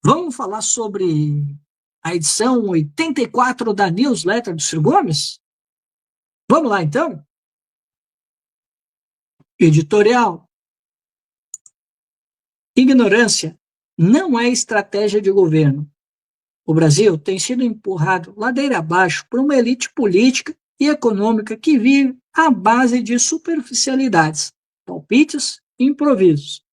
Vamos falar sobre a edição 84 da newsletter do Ciro Gomes? Vamos lá, então? Editorial. Ignorância não é estratégia de governo. O Brasil tem sido empurrado ladeira abaixo por uma elite política e econômica que vive à base de superficialidades, palpites e improvisos.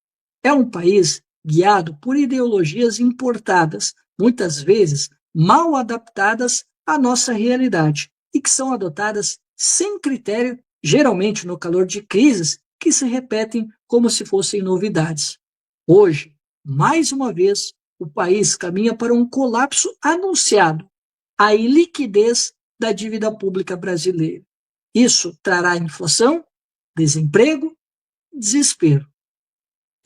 É um país guiado por ideologias importadas, muitas vezes mal adaptadas à nossa realidade, e que são adotadas sem critério, geralmente no calor de crises que se repetem como se fossem novidades. Hoje, mais uma vez, o país caminha para um colapso anunciado, a iliquidez da dívida pública brasileira. Isso trará inflação, desemprego, desespero.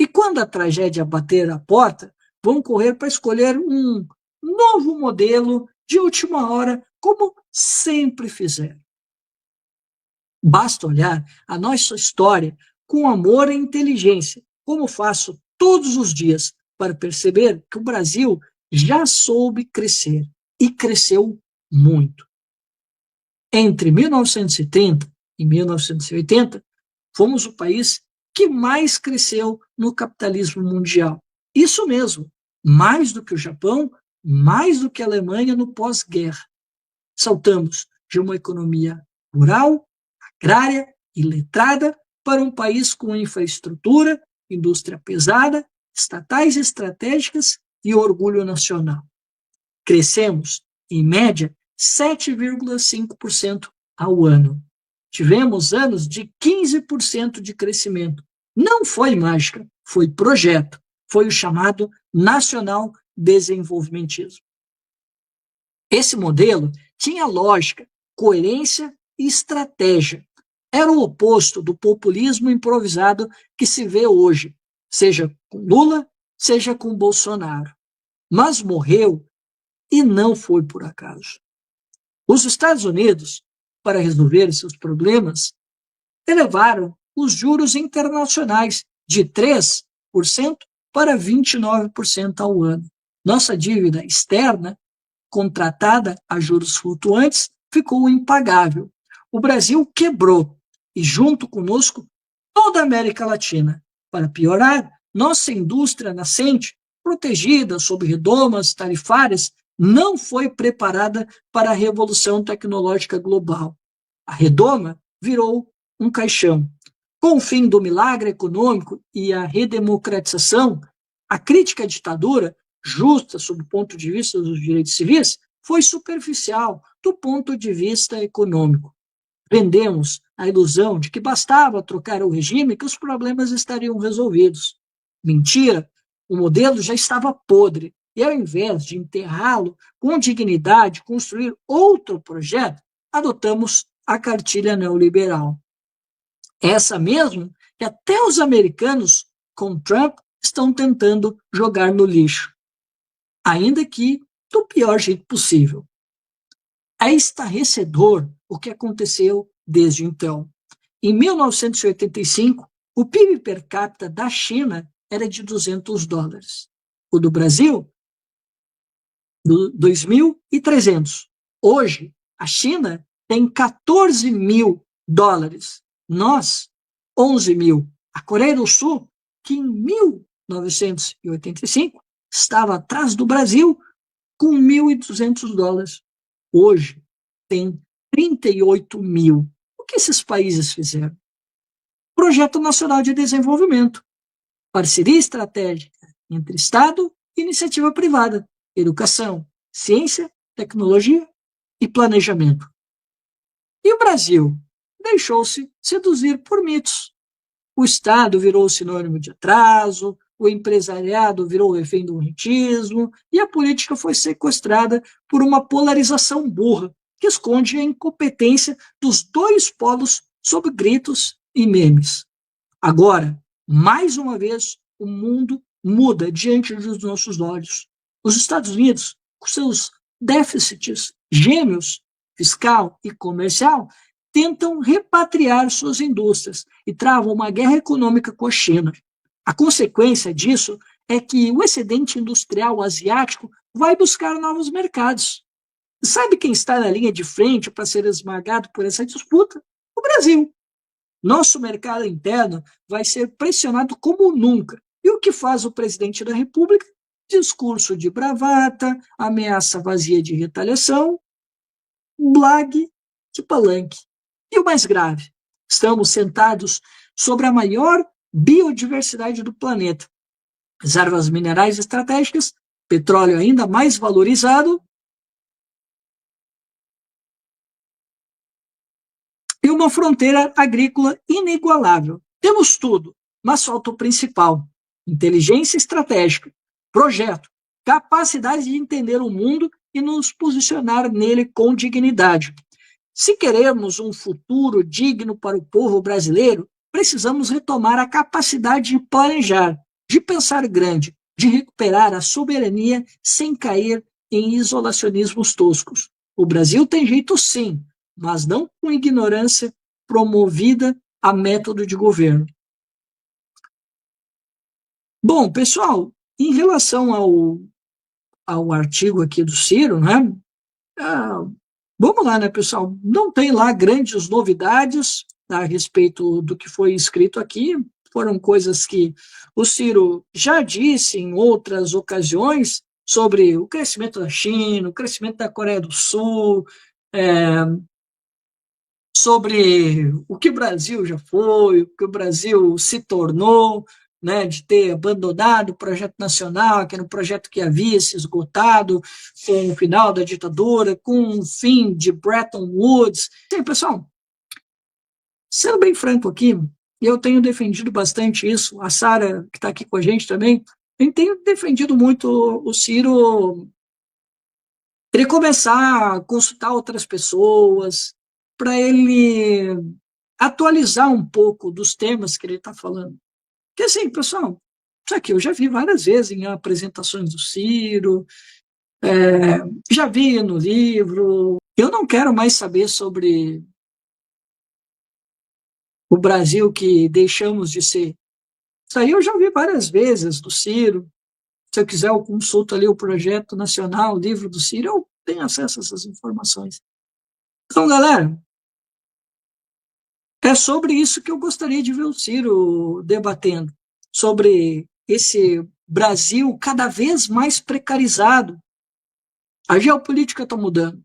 E quando a tragédia bater a porta, vão correr para escolher um novo modelo de última hora, como sempre fizeram. Basta olhar a nossa história com amor e inteligência, como faço todos os dias, para perceber que o Brasil já soube crescer, e cresceu muito. Entre 1930 e 1980, fomos o país que mais cresceu no capitalismo mundial. Isso mesmo, mais do que o Japão, mais do que a Alemanha no pós-guerra. Saltamos de uma economia rural, agrária e letrada para um país com infraestrutura, indústria pesada, estatais estratégicas e orgulho nacional. Crescemos, em média, 7,5% ao ano. Tivemos anos de 15% de crescimento. Não foi mágica, foi projeto. Foi o chamado nacional desenvolvimentismo. Esse modelo tinha lógica, coerência e estratégia. Era o oposto do populismo improvisado que se vê hoje, seja com Lula, seja com Bolsonaro. Mas morreu e não foi por acaso. Os Estados Unidos, para resolver seus problemas, elevaram os juros internacionais de 3% para 29% ao ano. Nossa dívida externa, contratada a juros flutuantes, ficou impagável. O Brasil quebrou e, junto conosco, toda a América Latina. Para piorar, nossa indústria nascente, protegida sob redomas tarifárias, não foi preparada para a revolução tecnológica global. A redoma virou um caixão. Com o fim do milagre econômico e a redemocratização, a crítica à ditadura, justa sob o ponto de vista dos direitos civis, foi superficial do ponto de vista econômico. Vendemos a ilusão de que bastava trocar o regime que os problemas estariam resolvidos. Mentira, o modelo já estava podre e, ao invés de enterrá-lo com dignidade, construir outro projeto, adotamos a cartilha neoliberal. Essa mesmo que até os americanos, com Trump, estão tentando jogar no lixo, ainda que do pior jeito possível. É estarrecedor o que aconteceu desde então. Em 1985, o PIB per capita da China era de $200. O do Brasil, 2.300. Hoje, a China tem $14.000. Nós, 11 mil. A Coreia do Sul, que em 1985 estava atrás do Brasil com $1.200. Hoje tem 38 mil. O que esses países fizeram? Projeto Nacional de Desenvolvimento, parceria estratégica entre Estado e iniciativa privada, educação, ciência, tecnologia e planejamento. E o Brasil deixou-se seduzir por mitos. O Estado virou sinônimo de atraso, o empresariado virou refém do rentismo e a política foi sequestrada por uma polarização burra que esconde a incompetência dos dois polos sob gritos e memes. Agora, mais uma vez, o mundo muda diante dos nossos olhos. Os Estados Unidos, com seus déficits gêmeos, fiscal e comercial, tentam repatriar suas indústrias e travam uma guerra econômica com a China. A consequência disso é que o excedente industrial asiático vai buscar novos mercados. Sabe quem está na linha de frente para ser esmagado por essa disputa? O Brasil. Nosso mercado interno vai ser pressionado como nunca. E o que faz o presidente da República? Discurso de bravata, ameaça vazia de retaliação, blague de palanque. E o mais grave, estamos sentados sobre a maior biodiversidade do planeta. Reservas minerais estratégicas, petróleo ainda mais valorizado e uma fronteira agrícola inigualável. Temos tudo, mas falta o principal: inteligência estratégica, projeto, capacidade de entender o mundo e nos posicionar nele com dignidade. Se queremos um futuro digno para o povo brasileiro, precisamos retomar a capacidade de planejar, de pensar grande, de recuperar a soberania sem cair em isolacionismos toscos. O Brasil tem jeito sim, mas não com ignorância promovida a método de governo. Bom, pessoal, em relação ao artigo aqui do Ciro, né? Vamos lá, né, pessoal? Não tem lá grandes novidades a respeito do que foi escrito aqui. Foram coisas que o Ciro já disse em outras ocasiões sobre o crescimento da China, o crescimento da Coreia do Sul, sobre o que o Brasil já foi, o que o Brasil se tornou, né, de ter abandonado o projeto nacional, que era um projeto que havia se esgotado com o final da ditadura, com o fim de Bretton Woods. Sim, pessoal, sendo bem franco aqui, eu tenho defendido bastante isso, a Sara, que está aqui com a gente também, eu tenho defendido muito o Ciro ele começar a consultar outras pessoas, para ele atualizar um pouco dos temas que ele está falando. Porque assim, pessoal, isso aqui eu já vi várias vezes em apresentações do Ciro, já vi no livro. Eu não quero mais saber sobre o Brasil que deixamos de ser. Isso aí eu já vi várias vezes do Ciro. Se eu quiser, eu consulto ali o Projeto Nacional, o livro do Ciro, eu tenho acesso a essas informações. Então, galera, é sobre isso que eu gostaria de ver o Ciro debatendo, sobre esse Brasil cada vez mais precarizado. A geopolítica está mudando.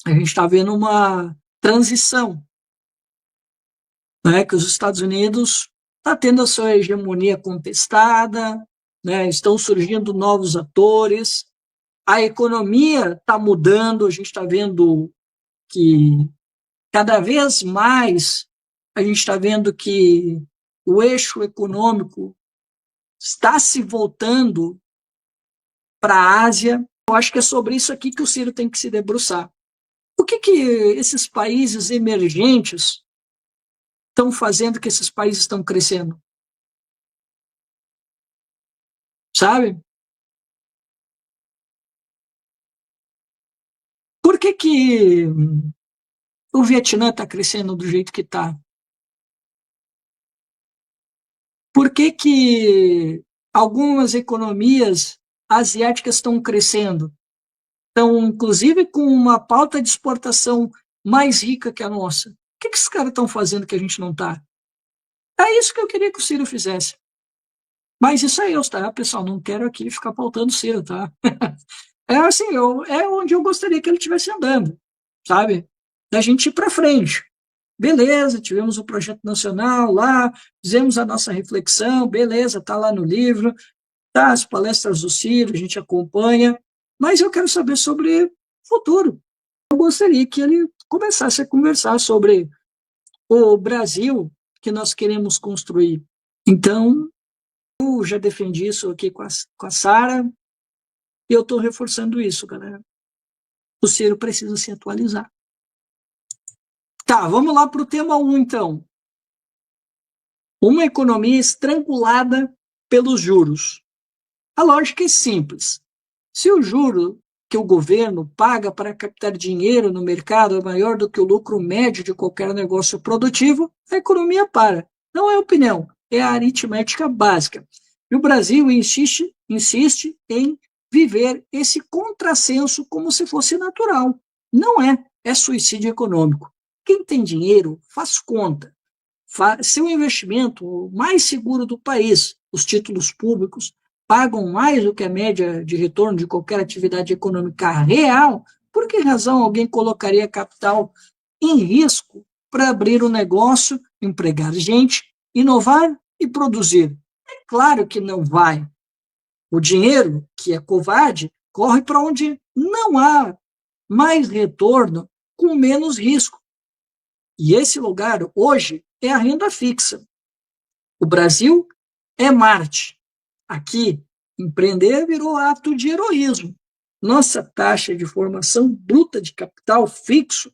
A gente está vendo uma transição, né, que os Estados Unidos está tendo a sua hegemonia contestada, né, estão surgindo novos atores, a economia está mudando, a gente está vendo que cada vez mais a gente está vendo que o eixo econômico está se voltando para a Ásia. Eu acho que é sobre isso aqui que o Ciro tem que se debruçar. O que esses países emergentes estão fazendo que esses países estão crescendo? Sabe? Por que o Vietnã está crescendo do jeito que está? Por que algumas economias asiáticas estão crescendo? Estão, inclusive, com uma pauta de exportação mais rica que a nossa. O que esses caras estão fazendo que a gente não está? É isso que eu queria que o Ciro fizesse. Mas isso é eu, tá, pessoal? Não quero aqui ficar pautando o Ciro, tá? É assim, é onde eu gostaria que ele estivesse andando, sabe? Da gente ir para frente. Beleza, tivemos o projeto nacional lá, fizemos a nossa reflexão, beleza, tá lá no livro, tá as palestras do Ciro, a gente acompanha, mas eu quero saber sobre o futuro. Eu gostaria que ele começasse a conversar sobre o Brasil que nós queremos construir. Então, eu já defendi isso aqui com a Sara, e eu estou reforçando isso, galera. O Ciro precisa se atualizar. Tá, vamos lá para o tema 1, então. Uma economia estrangulada pelos juros. A lógica é simples. Se o juro que o governo paga para captar dinheiro no mercado é maior do que o lucro médio de qualquer negócio produtivo, a economia para. Não é opinião, é a aritmética básica. E o Brasil insiste em viver esse contrassenso como se fosse natural. Não é, é suicídio econômico. Quem tem dinheiro faz conta. Seu investimento mais seguro do país, os títulos públicos, pagam mais do que a média de retorno de qualquer atividade econômica real. Por que razão alguém colocaria capital em risco para abrir um negócio, empregar gente, inovar e produzir? É claro que não vai. O dinheiro, que é covarde, corre para onde não há mais retorno com menos risco. E esse lugar, hoje, é a renda fixa. O Brasil é Marte. Aqui, empreender virou ato de heroísmo. Nossa taxa de formação bruta de capital fixo,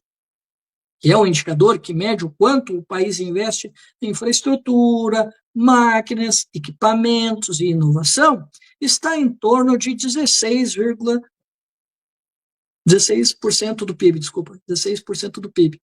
que é o indicador que mede o quanto o país investe em infraestrutura, máquinas, equipamentos e inovação, está em torno de 16% do PIB, desculpa, 16% do PIB.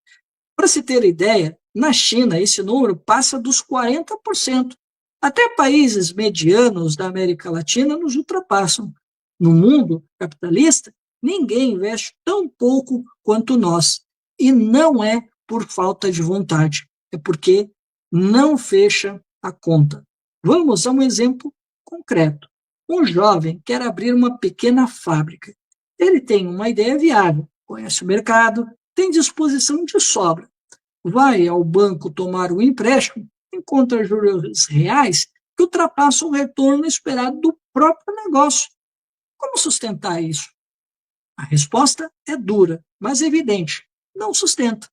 Para se ter ideia, na China esse número passa dos 40%. Até países medianos da América Latina nos ultrapassam. No mundo capitalista, ninguém investe tão pouco quanto nós. E não é por falta de vontade, é porque não fecha a conta. Vamos a um exemplo concreto. Um jovem quer abrir uma pequena fábrica. Ele tem uma ideia viável, conhece o mercado, tem disposição de sobra. Vai ao banco tomar um empréstimo, encontra juros reais que ultrapassam o retorno esperado do próprio negócio. Como sustentar isso? A resposta é dura, mas evidente. Não sustenta.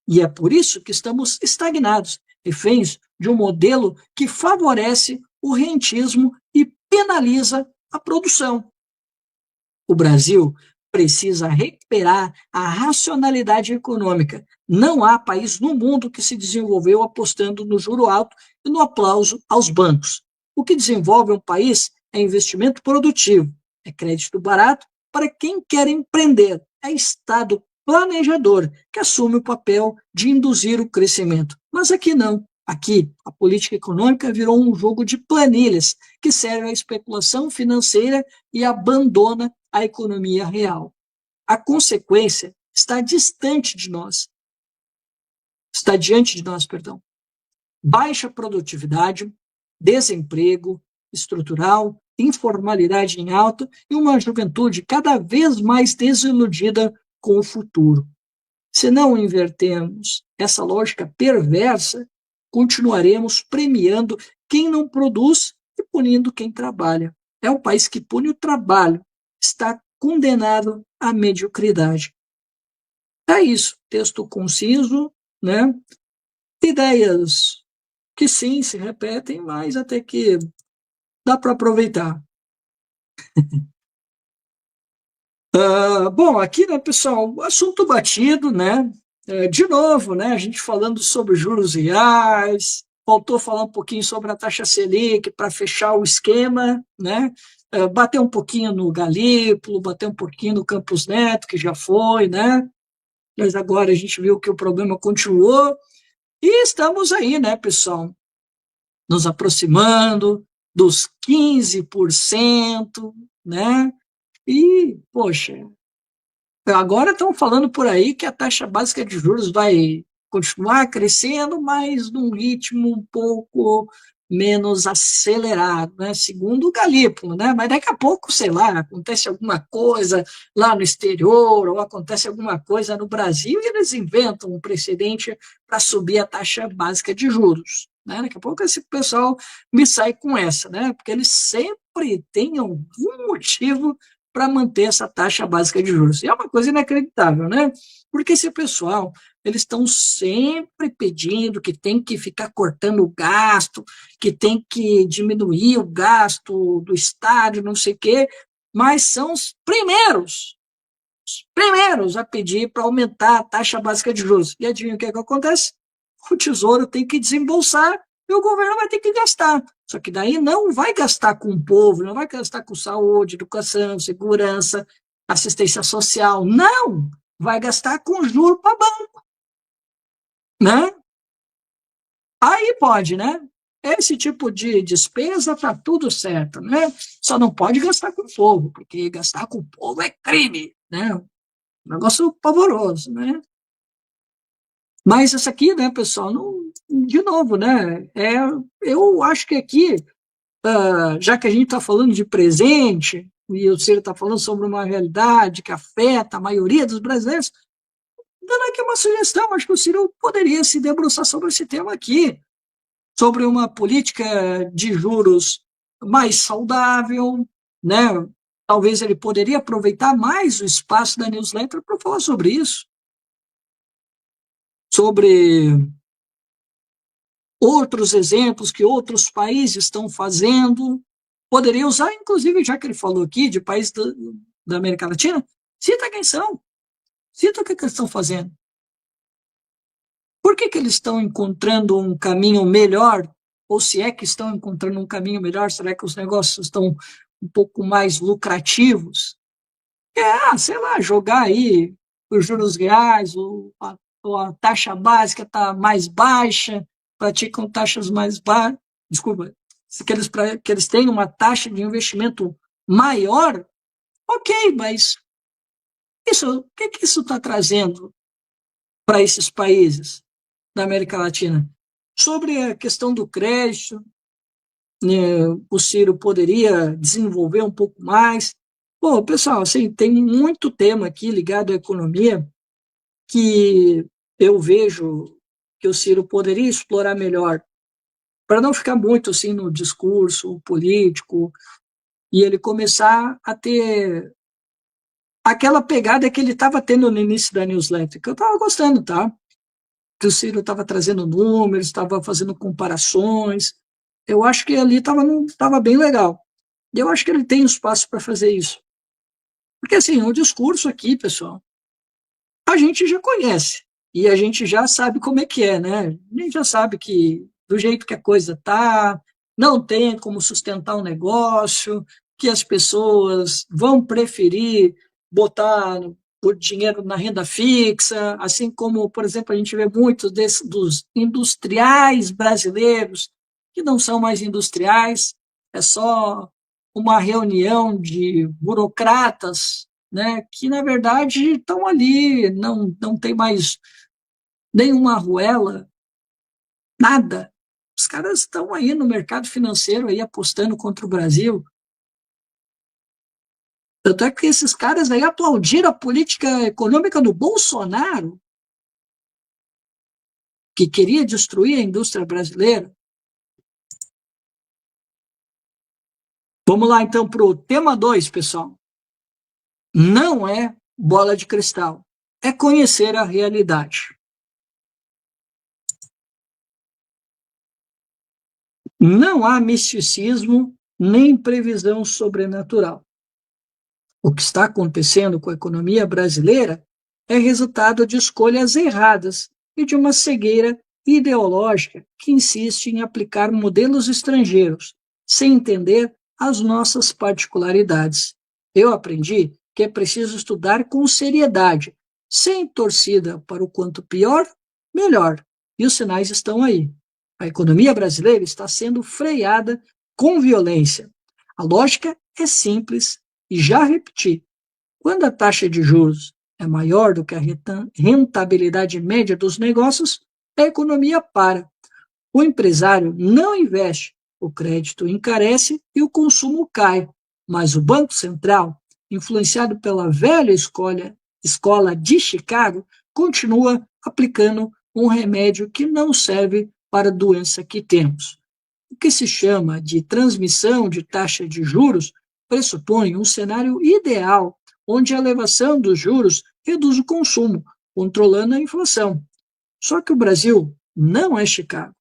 E é por isso que estamos estagnados, reféns de um modelo que favorece o rentismo e penaliza a produção. O Brasil precisa recuperar a racionalidade econômica. Não há país no mundo que se desenvolveu apostando no juro alto e no aplauso aos bancos. O que desenvolve um país é investimento produtivo, é crédito barato para quem quer empreender, é Estado planejador que assume o papel de induzir o crescimento. Mas aqui não. Aqui, a política econômica virou um jogo de planilhas que serve à especulação financeira e abandona a economia real. A consequência está distante de nós. Está diante de nós, perdão. Baixa produtividade, desemprego estrutural, informalidade em alta e uma juventude cada vez mais desiludida com o futuro. Se não invertermos essa lógica perversa, continuaremos premiando quem não produz e punindo quem trabalha. É um país que pune o trabalho, está condenado à mediocridade. É isso, texto conciso, né? Ideias que sim se repetem, mas até que dá para aproveitar. Bom, aqui, né, pessoal, assunto batido, né? De novo, né, a gente falando sobre juros reais, faltou falar um pouquinho sobre a taxa Selic para fechar o esquema, né? Bater um pouquinho no Galípolo, bater um pouquinho no Campos Neto, que já foi, né? Mas agora a gente viu que o problema continuou e estamos aí, né, pessoal, nos aproximando dos 15%, né? E, poxa, agora estão falando por aí que a taxa básica de juros vai continuar crescendo, mas num ritmo um pouco menos acelerado, né? Segundo o Galípolo, né? Mas daqui a pouco, sei lá, acontece alguma coisa lá no exterior ou acontece alguma coisa no Brasil e eles inventam um precedente para subir a taxa básica de juros, né? Daqui a pouco esse pessoal me sai com essa, né? Porque eles sempre têm algum motivo para manter essa taxa básica de juros. E é uma coisa inacreditável, né? Porque esse pessoal, eles estão sempre pedindo que tem que ficar cortando o gasto, que tem que diminuir o gasto do Estado, não sei o quê, mas são os primeiros a pedir para aumentar a taxa básica de juros. E adivinha o que acontece? O Tesouro tem que desembolsar e o governo vai ter que gastar. Só que daí não vai gastar com o povo, não vai gastar com saúde, educação, segurança, assistência social. Não! Vai gastar com juro para banco. Né? Aí pode, né? esse tipo de despesa está tudo certo, né? Só não pode gastar com o povo, porque gastar com o povo é crime, né? Um negócio pavoroso, né? Mas essa aqui, né, pessoal, não, de novo, né? Eu acho que aqui, já que a gente está falando de presente, e o Ciro está falando sobre uma realidade que afeta a maioria dos brasileiros, dando aqui uma sugestão, acho que o Ciro poderia se debruçar sobre esse tema aqui, sobre uma política de juros mais saudável, né? Talvez ele poderia aproveitar mais o espaço da newsletter para falar sobre isso, sobre outros exemplos que outros países estão fazendo. Poderia usar, inclusive, já que ele falou aqui de países da América Latina, cita quem são, cita o que eles estão fazendo. Por que eles estão encontrando um caminho melhor? Ou se é que estão encontrando um caminho melhor, será que os negócios estão um pouco mais lucrativos? Sei lá, jogar aí os juros reais, a taxa básica está mais baixa, praticam taxas mais baixas, desculpa, que eles tenham uma taxa de investimento maior, ok, mas o que isso está trazendo para esses países da América Latina? Sobre a questão do crédito, né, o Ciro poderia desenvolver um pouco mais. Bom, pessoal, assim, tem muito tema aqui ligado à economia que eu vejo que o Ciro poderia explorar melhor, para não ficar muito assim no discurso político e ele começar a ter aquela pegada que ele estava tendo no início da newsletter, que eu estava gostando, tá? Que o Ciro estava trazendo números, estava fazendo comparações. Eu acho que ali estava bem legal. E eu acho que ele tem espaço para fazer isso. Porque, assim, o discurso aqui, pessoal, a gente já conhece. E a gente já sabe como é que é, né? A gente já sabe que, do jeito que a coisa tá, não tem como sustentar um negócio, que as pessoas vão preferir botar o dinheiro na renda fixa, assim como, por exemplo, a gente vê muitos dos industriais brasileiros que não são mais industriais, é só uma reunião de burocratas, né, que na verdade estão ali, não tem mais nenhuma arruela, nada. Os caras estão aí no mercado financeiro aí apostando contra o Brasil. Tanto é que esses caras aí aplaudiram a política econômica do Bolsonaro, que queria destruir a indústria brasileira. Vamos lá então para o tema 2, pessoal. Não é bola de cristal, é conhecer a realidade. Não há misticismo nem previsão sobrenatural. O que está acontecendo com a economia brasileira é resultado de escolhas erradas e de uma cegueira ideológica que insiste em aplicar modelos estrangeiros, sem entender as nossas particularidades. Eu aprendi que é preciso estudar com seriedade, sem torcida para o quanto pior, melhor. E os sinais estão aí. A economia brasileira está sendo freada com violência. A lógica é simples e já repeti: quando a taxa de juros é maior do que a rentabilidade média dos negócios, a economia para. O empresário não investe, o crédito encarece e o consumo cai. Mas o Banco Central, influenciado pela velha escola de Chicago, continua aplicando um remédio que não serve para a doença que temos. O que se chama de transmissão de taxa de juros pressupõe um cenário ideal, onde a elevação dos juros reduz o consumo, controlando a inflação. Só que o Brasil não é Chicago.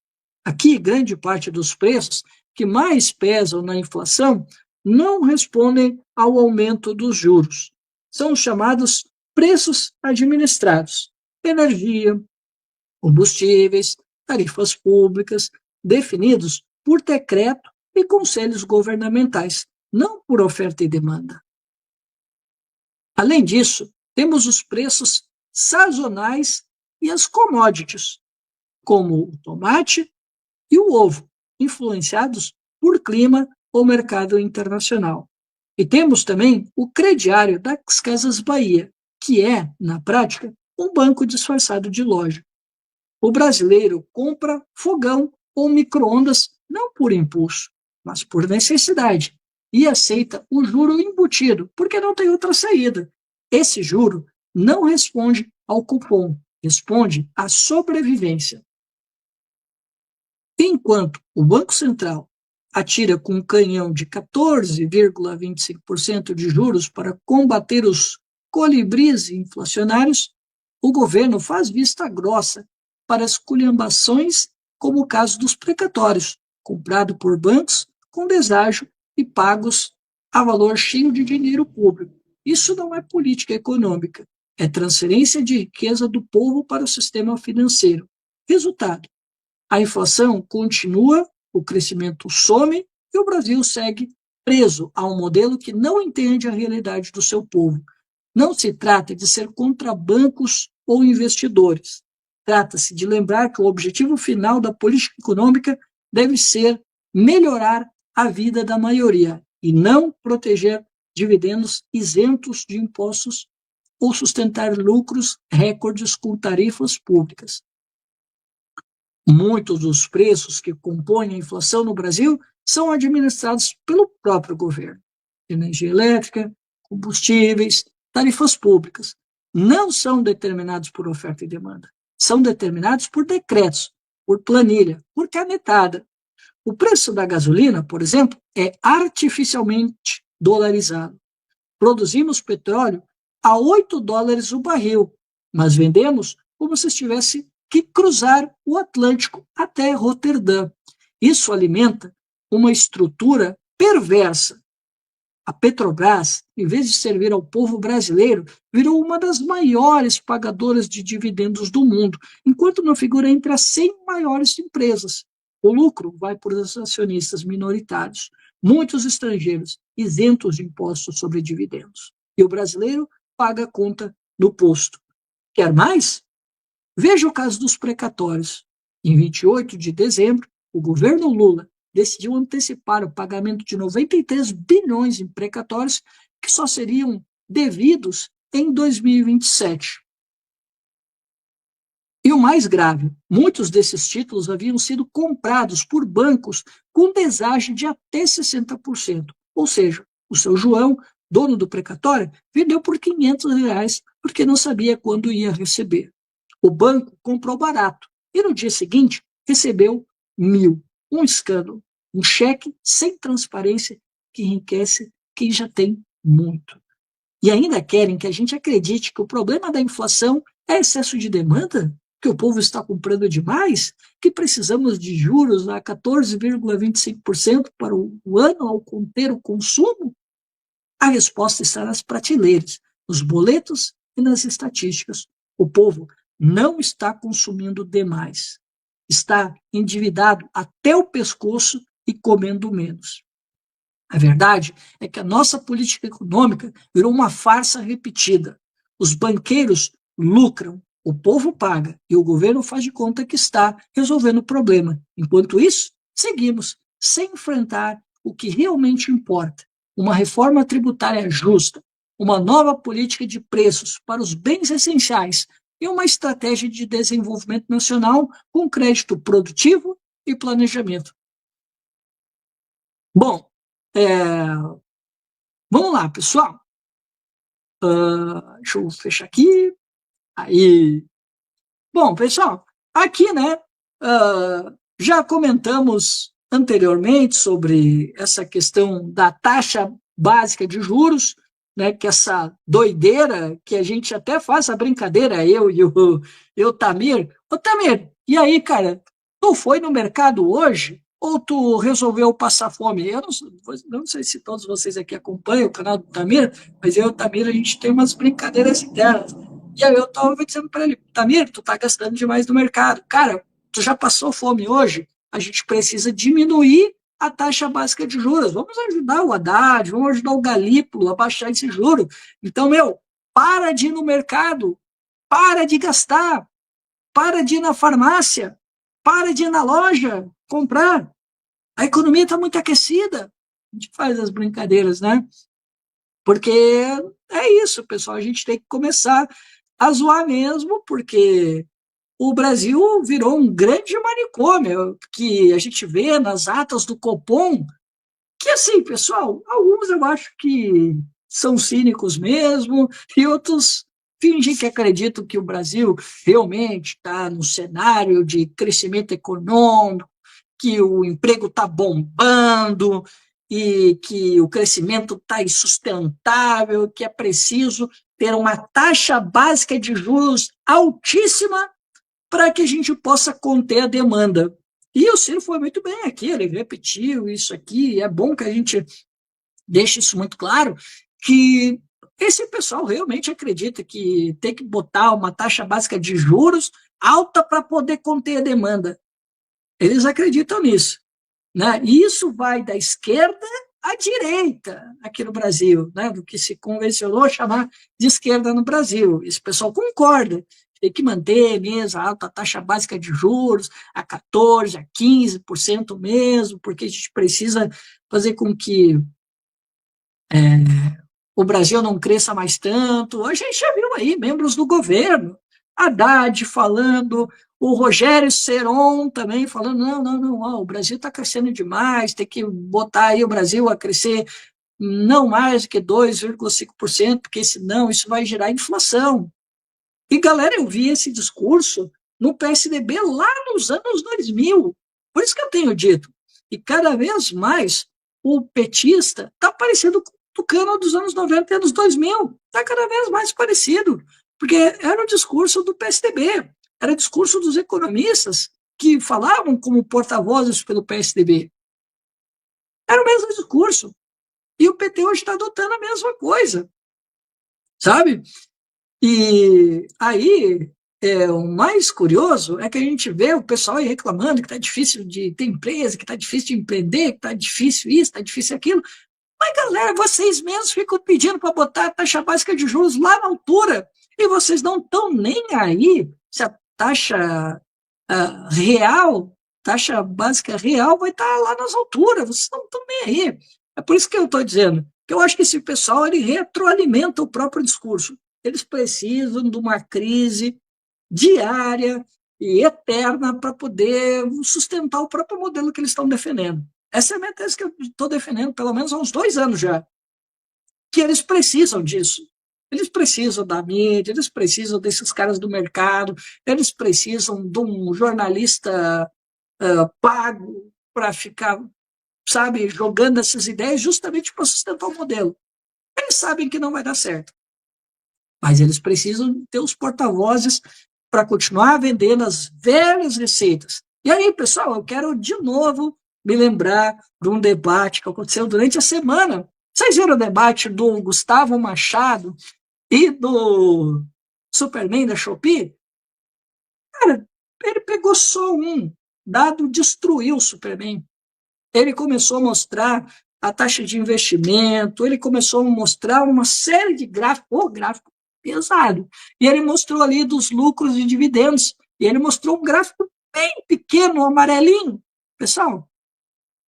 Aqui, grande parte dos preços que mais pesam na inflação não respondem ao aumento dos juros. São os chamados preços administrados: energia, combustíveis, tarifas públicas, definidos por decreto e conselhos governamentais, não por oferta e demanda. Além disso, temos os preços sazonais e as commodities, como o tomate e o ovo, influenciados por clima ou mercado internacional. E temos também o crediário das Casas Bahia, que é, na prática, um banco disfarçado de loja. O brasileiro compra fogão ou micro-ondas não por impulso, mas por necessidade, e aceita o juro embutido, porque não tem outra saída. Esse juro não responde ao cupom, responde à sobrevivência. Enquanto o Banco Central atira com um canhão de 14,25% de juros para combater os colibris inflacionários, o governo faz vista grossa para as culhambações, como o caso dos precatórios, comprado por bancos com deságio e pagos a valor cheio de dinheiro público. Isso não é política econômica, é transferência de riqueza do povo para o sistema financeiro. Resultado: a inflação continua, o crescimento some e o Brasil segue preso a um modelo que não entende a realidade do seu povo. Não se trata de ser contra bancos ou investidores. Trata-se de lembrar que o objetivo final da política econômica deve ser melhorar a vida da maioria e não proteger dividendos isentos de impostos ou sustentar lucros recordes com tarifas públicas. Muitos dos preços que compõem a inflação no Brasil são administrados pelo próprio governo. Energia elétrica, combustíveis, tarifas públicas. Não são determinados por oferta e demanda. São determinados por decretos, por planilha, por canetada. O preço da gasolina, por exemplo, é artificialmente dolarizado. Produzimos petróleo a $8 o barril, mas vendemos como se estivesse que cruzar o Atlântico até Roterdã. Isso alimenta uma estrutura perversa. A Petrobras, em vez de servir ao povo brasileiro, virou uma das maiores pagadoras de dividendos do mundo, enquanto não figura entre as 100 maiores empresas. O lucro vai para os acionistas minoritários, muitos estrangeiros, isentos de impostos sobre dividendos. E o brasileiro paga a conta no posto. Quer mais? Veja o caso dos precatórios. Em 28 de dezembro, o governo Lula decidiu antecipar o pagamento de 93 bilhões em precatórios que só seriam devidos em 2027. E o mais grave, muitos desses títulos haviam sido comprados por bancos com deságio de até 60%. Ou seja, o seu João, dono do precatório, vendeu por R$ 500 porque não sabia quando ia receber. O banco comprou barato e no dia seguinte recebeu 1.000. Um escândalo, um cheque sem transparência que enriquece quem já tem muito. E ainda querem que a gente acredite que o problema da inflação é excesso de demanda, que o povo está comprando demais, que precisamos de juros a 14,25% para o ano ao conter o consumo? A resposta está nas prateleiras, nos boletos e nas estatísticas. O povo não está consumindo demais. Está endividado até o pescoço e comendo menos. A verdade é que a nossa política econômica virou uma farsa repetida. Os banqueiros lucram, o povo paga e o governo faz de conta que está resolvendo o problema. Enquanto isso, seguimos sem enfrentar o que realmente importa: uma reforma tributária justa, uma nova política de preços para os bens essenciais e uma estratégia de desenvolvimento nacional com crédito produtivo e planejamento. Bom, vamos lá, pessoal. Deixa eu fechar aqui. Aí. Bom, pessoal, aqui, né, já comentamos anteriormente sobre essa questão da taxa básica de juros, né, que essa doideira que a gente até faz a brincadeira, eu e o Tamir. Ô, Tamir, e aí, cara, tu foi no mercado hoje ou tu resolveu passar fome? Eu não sei se todos vocês aqui acompanham o canal do Tamir, mas eu e o Tamir, a gente tem umas brincadeiras internas. E aí eu estava dizendo para ele: Tamir, tu tá gastando demais no mercado. Cara, tu já passou fome hoje? A gente precisa diminuir a taxa básica de juros. Vamos ajudar o Haddad, vamos ajudar o Galípolo a baixar esse juro. Então, para de ir no mercado, para de gastar, para de ir na farmácia, para de ir na loja comprar. A economia está muito aquecida. A gente faz as brincadeiras, né? Porque é isso, pessoal. A gente tem que começar a zoar mesmo, porque o Brasil virou um grande manicômio, que a gente vê nas atas do Copom, que assim, pessoal, alguns eu acho que são cínicos mesmo, e outros fingem que acreditam que o Brasil realmente está no cenário de crescimento econômico, que o emprego está bombando e que o crescimento está insustentável, que é preciso ter uma taxa básica de juros altíssima para que a gente possa conter a demanda. E o Ciro foi muito bem aqui, ele repetiu isso aqui, e é bom que a gente deixe isso muito claro, que esse pessoal realmente acredita que tem que botar uma taxa básica de juros alta para poder conter a demanda. Eles acreditam nisso, né? E isso vai da esquerda à direita aqui no Brasil, né? Do que se convencionou chamar de esquerda no Brasil. Esse pessoal concorda. Tem que manter mesmo a alta taxa básica de juros a 14%, a 15% mesmo, porque a gente precisa fazer com que o Brasil não cresça mais tanto. A gente já viu aí membros do governo, Haddad falando, o Rogério Seron também falando, não, não, não, ó, o Brasil está crescendo demais, tem que botar aí o Brasil a crescer não mais do que 2,5%, porque senão isso vai gerar inflação. E, galera, eu vi esse discurso no PSDB lá nos anos 2000. Por isso que eu tenho dito. E cada vez mais o petista está parecendo com o tucano dos anos 90 e anos 2000. Está cada vez mais parecido. Porque era o discurso do PSDB. Era o discurso dos economistas que falavam como porta-vozes pelo PSDB. Era o mesmo discurso. E o PT hoje está adotando a mesma coisa. Sabe? E aí, o mais curioso é que a gente vê o pessoal aí reclamando que está difícil de ter empresa, que está difícil de empreender, que está difícil isso, está difícil aquilo. Mas, galera, vocês mesmos ficam pedindo para botar a taxa básica de juros lá na altura. E vocês não estão nem aí se a taxa real, taxa básica real, vai estar lá nas alturas. Vocês não estão nem aí. É por isso que eu estou dizendo que eu acho que esse pessoal ele retroalimenta o próprio discurso. Eles precisam de uma crise diária e eterna para poder sustentar o próprio modelo que eles estão defendendo. Essa é a minha tese que eu estou defendendo pelo menos há uns 2 anos já, que eles precisam disso. Eles precisam da mídia, eles precisam desses caras do mercado, eles precisam de um jornalista pago para ficar, sabe, jogando essas ideias justamente para sustentar o modelo. Eles sabem que não vai dar certo, mas eles precisam ter os porta-vozes para continuar vendendo as velhas receitas. E aí, pessoal, eu quero de novo me lembrar de um debate que aconteceu durante a semana. Vocês viram o debate do Gustavo Machado e do Superman da Shopee? Cara, ele pegou só um dado, destruiu o Superman. Ele começou a mostrar a taxa de investimento, ele começou a mostrar uma série de gráficos, gráfico pesado. E ele mostrou ali dos lucros e dividendos. E ele mostrou um gráfico bem pequeno, amarelinho. Pessoal,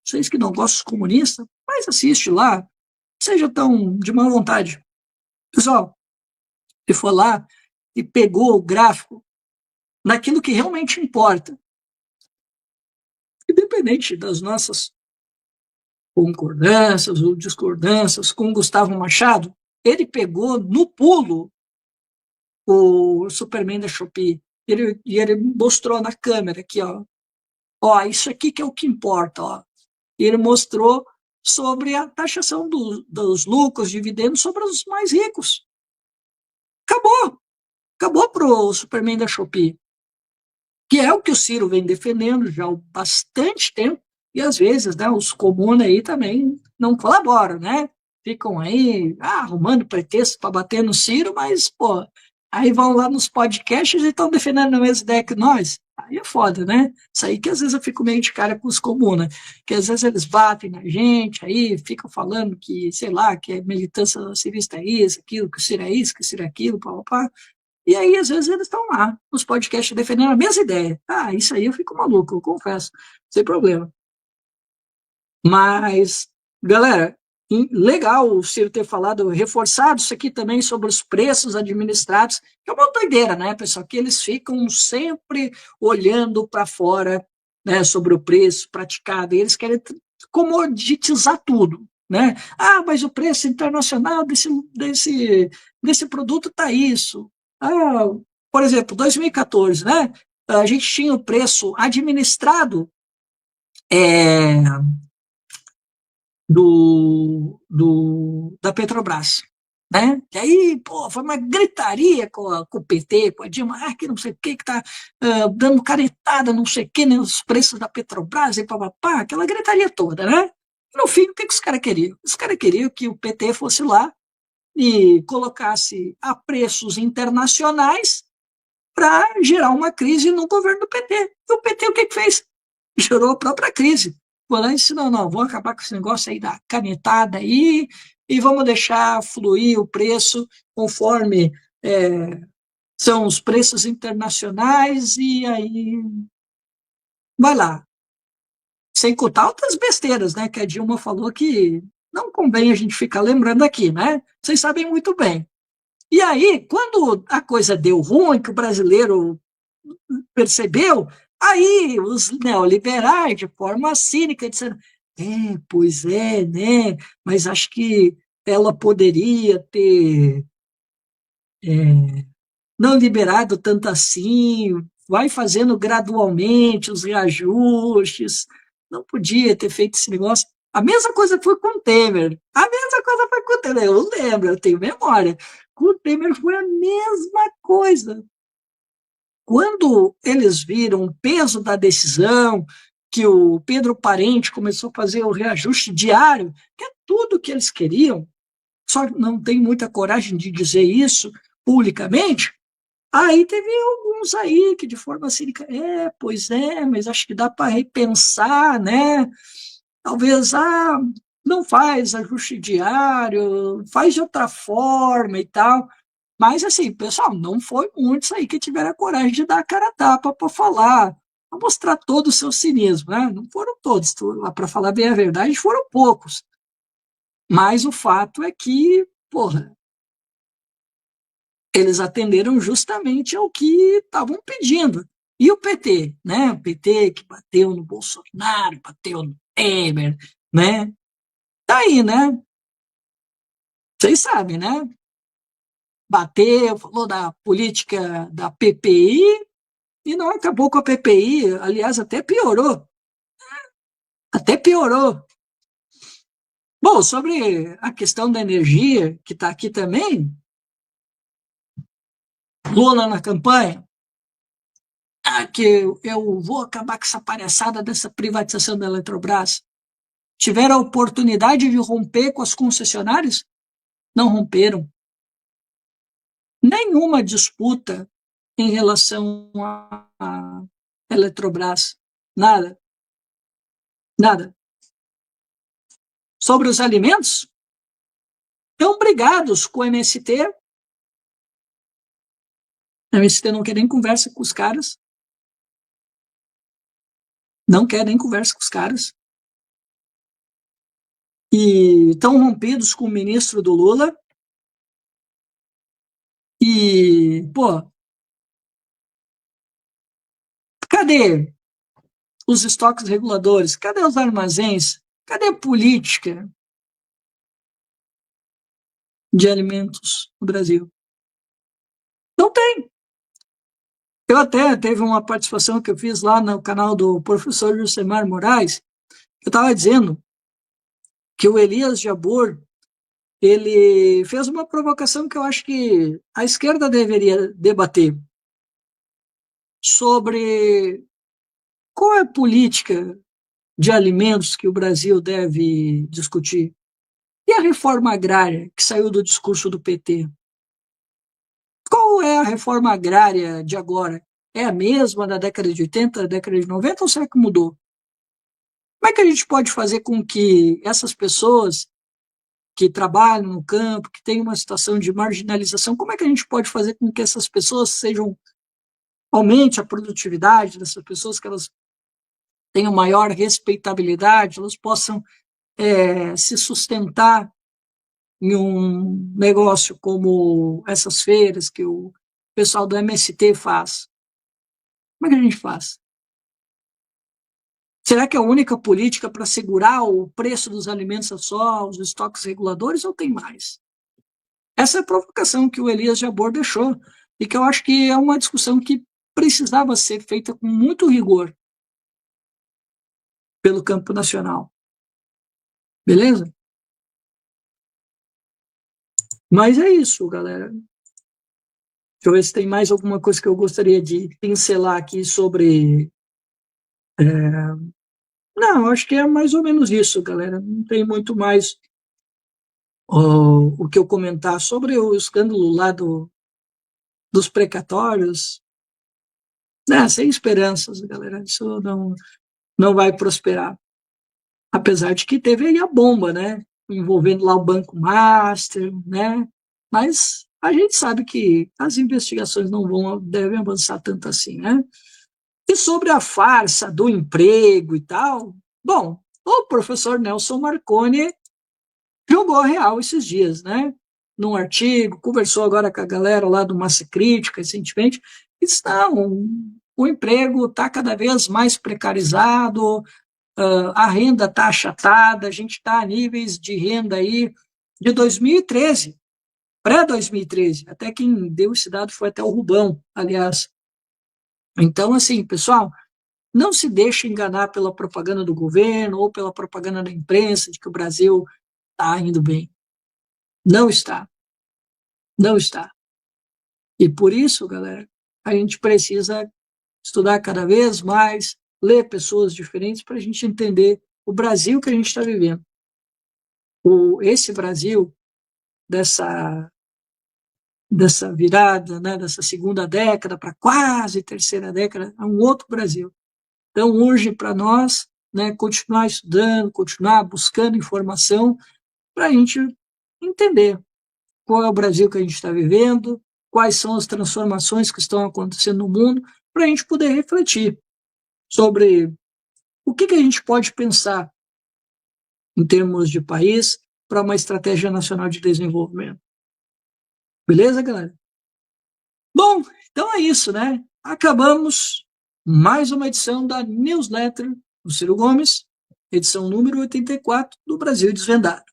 vocês que não gostam dos comunistas, mas assiste lá, seja tão de má vontade. Pessoal, ele foi lá e pegou o gráfico naquilo que realmente importa. Independente das nossas concordâncias ou discordâncias com Gustavo Machado, ele pegou no pulo o Superman da Shopee e ele mostrou na câmera aqui, ó, isso aqui que é o que importa, ó. E ele mostrou sobre a taxação dos lucros, dividendos sobre os mais ricos. Acabou para o Superman da Shopee, que é o que o Ciro vem defendendo já há bastante tempo, e às vezes, né, os comuns aí também não colaboram, né? Ficam aí arrumando pretexto para bater no Ciro, mas, pô, aí vão lá nos podcasts e estão defendendo a mesma ideia que nós. Aí é foda, né? Isso aí que às vezes eu fico meio de cara com os comuns, né? Que às vezes eles batem na gente, aí ficam falando que, sei lá, que a militância civista é isso, aquilo, que o Ciro é isso, que o Ciro é aquilo, pá. E aí, às vezes, eles estão lá, nos podcasts, defendendo a mesma ideia. Ah, isso aí eu fico maluco, eu confesso, sem problema. Mas, galera, legal o Ciro ter falado, reforçado isso aqui também sobre os preços administrados, que é uma doideira, né, pessoal? Que eles ficam sempre olhando para fora, né, sobre o preço praticado, e eles querem comoditizar tudo, né? Ah, mas o preço internacional desse produto está isso. Ah, por exemplo, 2014, né? A gente tinha o preço administrado é, da Petrobras, né? Que aí, pô, foi uma gritaria com o PT, com a Dilma, que não sei o que tá dando caretada, não sei o que, né, os preços da Petrobras e papapá, aquela gritaria toda, né? No fim, o que os caras queriam? Os caras queriam que o PT fosse lá e colocasse a preços internacionais para gerar uma crise no governo do PT. E o PT o que fez? Gerou a própria crise. Falou, não, vamos acabar com esse negócio aí da canetada aí e vamos deixar fluir o preço conforme são os preços internacionais e aí vai lá. Sem contar outras besteiras, né? Que a Dilma falou que não convém a gente ficar lembrando aqui, né? Vocês sabem muito bem. E aí, quando a coisa deu ruim, que o brasileiro percebeu, aí os neoliberais, de forma cínica, disseram, pois é, né? Mas acho que ela poderia ter não liberado tanto assim, vai fazendo gradualmente os reajustes, não podia ter feito esse negócio. A mesma coisa foi com o Temer. A mesma coisa foi com o Temer. Eu lembro, eu tenho memória. Com o Temer foi a mesma coisa. Quando eles viram o peso da decisão, que o Pedro Parente começou a fazer o reajuste diário, que é tudo que eles queriam, só não tem muita coragem de dizer isso publicamente, aí teve alguns aí que de forma cínica, pois é, mas acho que dá para repensar, né? Talvez, não faz ajuste diário, faz de outra forma e tal. Mas, assim, pessoal, não foi muitos aí que tiveram a coragem de dar a cara a tapa para falar, para mostrar todo o seu cinismo, né? Não foram todos, para falar bem a verdade, foram poucos. Mas o fato é que, porra, eles atenderam justamente ao que estavam pedindo. E o PT, né? O PT que bateu no Bolsonaro, bateu no Temer, né? Tá aí, né? Vocês sabem, né? Bateu, falou da política da PPI e não acabou com a PPI, aliás, até piorou. Até piorou. Bom, sobre a questão da energia, que está aqui também, Lula na campanha, que eu vou acabar com essa palhaçada dessa privatização da Eletrobras. Tiveram a oportunidade de romper com as concessionárias? Não romperam. Nenhuma disputa em relação à Eletrobras. Nada, nada. Sobre os alimentos, estão brigados com o MST. A MST não quer nem conversa com os caras. Não quer nem conversa com os caras. E estão rompidos com o ministro do Lula. E, pô, cadê os estoques reguladores? Cadê os armazéns? Cadê a política de alimentos no Brasil? Não tem. Eu até teve uma participação que eu fiz lá no canal do professor Josemar Moraes. Eu estava dizendo que o Elias Jabbour ele fez uma provocação que eu acho que a esquerda deveria debater sobre qual é a política de alimentos que o Brasil deve discutir. E a reforma agrária que saiu do discurso do PT? Qual é a reforma agrária de agora? É a mesma da década de 80, da década de 90 ou será que mudou? Como é que a gente pode fazer com que essas pessoas que trabalham no campo, que têm uma situação de marginalização, como é que a gente pode fazer com que essas pessoas sejam aumente a produtividade dessas pessoas, que elas tenham maior respeitabilidade, elas possam se sustentar em um negócio como essas feiras que o pessoal do MST faz. Como é que a gente faz? Será que é a única política para segurar o preço dos alimentos é só os estoques reguladores ou tem mais? Essa é a provocação que o Elias Jabbour deixou e que eu acho que é uma discussão que precisava ser feita com muito rigor pelo campo nacional. Beleza? Mas é isso, galera. Deixa eu ver se tem mais alguma coisa que eu gostaria de pincelar aqui sobre... Não, acho que é mais ou menos isso, galera. Não tem muito mais o que eu comentar sobre o escândalo lá dos precatórios. Sem esperanças, galera. Isso não vai prosperar. Apesar de que teve aí a bomba, né? Envolvendo lá o Banco Master, né? Mas a gente sabe que as investigações não devem avançar tanto assim, né? E sobre a farsa do emprego e tal, bom, o professor Nelson Marconi jogou a real esses dias, né? Num artigo, conversou agora com a galera lá do Massa Crítica recentemente, e o emprego está cada vez mais precarizado, a renda está achatada, a gente está a níveis de renda aí de 2013, pré-2013, até quem deu esse dado foi até o Rubão, aliás. Então, assim, pessoal, não se deixe enganar pela propaganda do governo ou pela propaganda da imprensa de que o Brasil está indo bem. Não está. Não está. E por isso, galera, a gente precisa estudar cada vez mais, ler pessoas diferentes para a gente entender o Brasil que a gente está vivendo. Esse Brasil dessa virada, né, dessa segunda década para quase terceira década, é um outro Brasil. Então, urge para nós, né, continuar estudando, continuar buscando informação para a gente entender qual é o Brasil que a gente está vivendo, quais são as transformações que estão acontecendo no mundo, para a gente poder refletir sobre o que a gente pode pensar em termos de país para uma estratégia nacional de desenvolvimento. Beleza, galera? Bom, então é isso, né? Acabamos mais uma edição da newsletter do Ciro Gomes, edição número 84 do Brasil Desvendado.